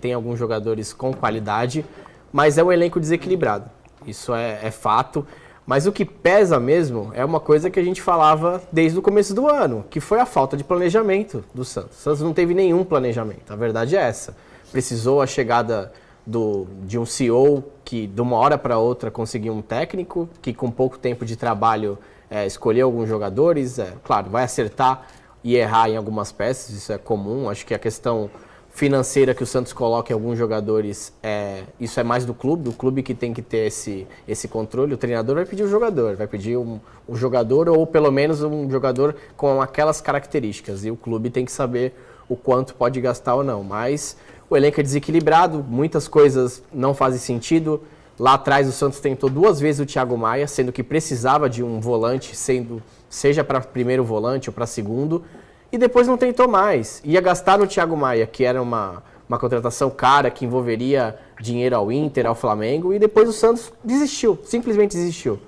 tem alguns jogadores com qualidade, mas é um elenco desequilibrado. Isso é fato. Mas o que pesa mesmo é uma coisa que a gente falava desde o começo do ano, que foi a falta de planejamento do Santos. O Santos não teve nenhum planejamento, a verdade é essa. Precisou a chegada de um CEO que de uma hora para outra conseguiu um técnico, que com pouco tempo de trabalho escolheu alguns jogadores. Claro, vai acertar e errar em algumas peças, isso é comum. Acho que a questão financeira que o Santos coloca em alguns jogadores, isso é mais do clube, o clube que tem que ter esse controle. O treinador vai pedir o jogador, vai pedir um jogador ou pelo menos um jogador com aquelas características, e o clube tem que saber o quanto pode gastar ou não. Mas o elenco é desequilibrado, muitas coisas não fazem sentido. Lá atrás o Santos tentou 2 vezes o Thiago Maia, sendo que precisava de um volante, seja para primeiro volante ou para segundo, e depois não tentou mais. Ia gastar no Thiago Maia, que era uma contratação cara, que envolveria dinheiro ao Inter, ao Flamengo, e depois o Santos desistiu, simplesmente desistiu.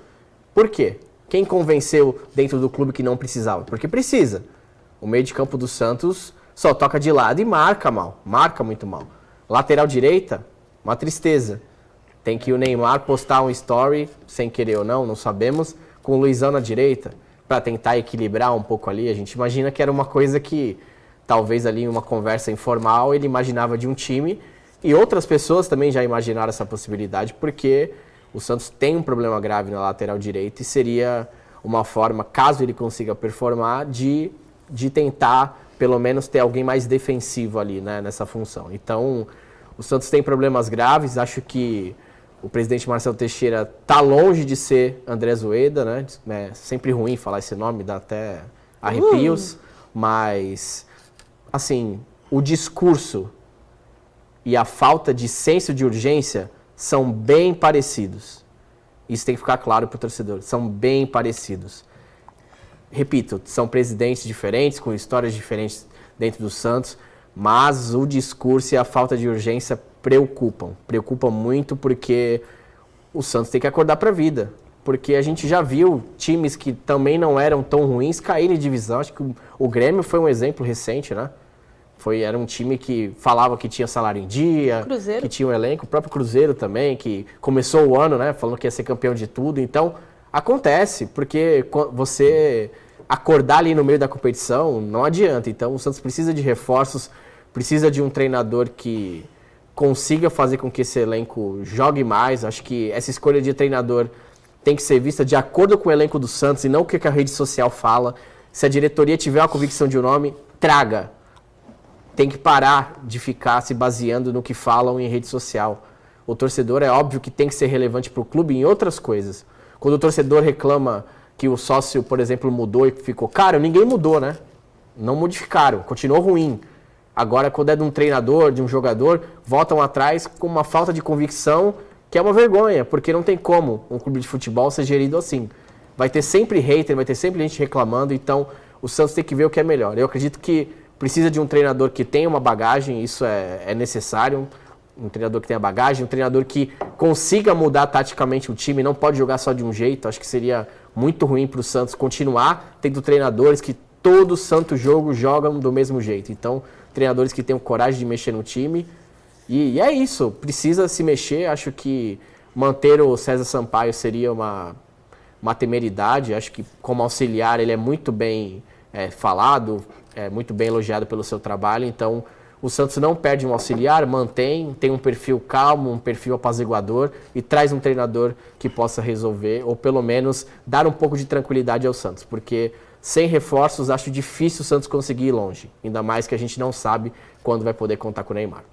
Por quê? Quem convenceu dentro do clube que não precisava? Porque precisa. O meio de campo do Santos só toca de lado e marca mal, marca muito mal. Lateral direita, uma tristeza. Tem que o Neymar postar um story, sem querer ou não sabemos, com o Luizão na direita, para tentar equilibrar um pouco ali. A gente imagina que era uma coisa que, talvez ali em uma conversa informal, ele imaginava de um time, e outras pessoas também já imaginaram essa possibilidade, porque o Santos tem um problema grave na lateral direita, e seria uma forma, caso ele consiga performar, de tentar, pelo menos, ter alguém mais defensivo ali, né, nessa função. Então, o Santos tem problemas graves. Acho que o presidente Marcelo Teixeira está longe de ser André Azueda, né? É sempre ruim falar esse nome, dá até arrepios. Mas, assim, o discurso e a falta de senso de urgência são bem parecidos. Isso tem que ficar claro para o torcedor. São bem parecidos. Repito, são presidentes diferentes, com histórias diferentes dentro do Santos, mas o discurso e a falta de urgência preocupam muito, porque o Santos tem que acordar para a vida, porque a gente já viu times que também não eram tão ruins caírem de divisão. Acho que o Grêmio foi um exemplo recente, né? Era um time que falava que tinha salário em dia, Cruzeiro, que tinha um elenco, o próprio Cruzeiro também, que começou o ano, né, falando que ia ser campeão de tudo. Então, acontece, porque você acordar ali no meio da competição não adianta. Então, o Santos precisa de reforços, precisa de um treinador que consiga fazer com que esse elenco jogue mais. Acho que essa escolha de treinador tem que ser vista de acordo com o elenco do Santos e não o que a rede social fala. Se a diretoria tiver a convicção de um nome, traga. Tem que parar de ficar se baseando no que falam em rede social. O torcedor é óbvio que tem que ser relevante para o clube em outras coisas. Quando o torcedor reclama que o sócio, por exemplo, mudou e ficou caro, ninguém mudou, né? Não modificaram, continuou ruim. Agora, quando é de um treinador, de um jogador, voltam atrás com uma falta de convicção, que é uma vergonha, porque não tem como um clube de futebol ser gerido assim. Vai ter sempre hater, vai ter sempre gente reclamando, então o Santos tem que ver o que é melhor. Eu acredito que precisa de um treinador que tenha uma bagagem, isso é necessário, um treinador que tenha bagagem, um treinador que consiga mudar taticamente o time, não pode jogar só de um jeito. Acho que seria muito ruim para o Santos continuar tendo treinadores que todo santo jogo jogam do mesmo jeito. Então, treinadores que tenham coragem de mexer no time. E é isso, precisa se mexer. Acho que manter o César Sampaio seria uma temeridade. Acho que como auxiliar ele é muito bem falado, é muito bem elogiado pelo seu trabalho. Então, o Santos não perde um auxiliar, tem um perfil calmo, um perfil apaziguador e traz um treinador que possa resolver, ou pelo menos dar um pouco de tranquilidade ao Santos, porque sem reforços acho difícil o Santos conseguir ir longe, ainda mais que a gente não sabe quando vai poder contar com o Neymar.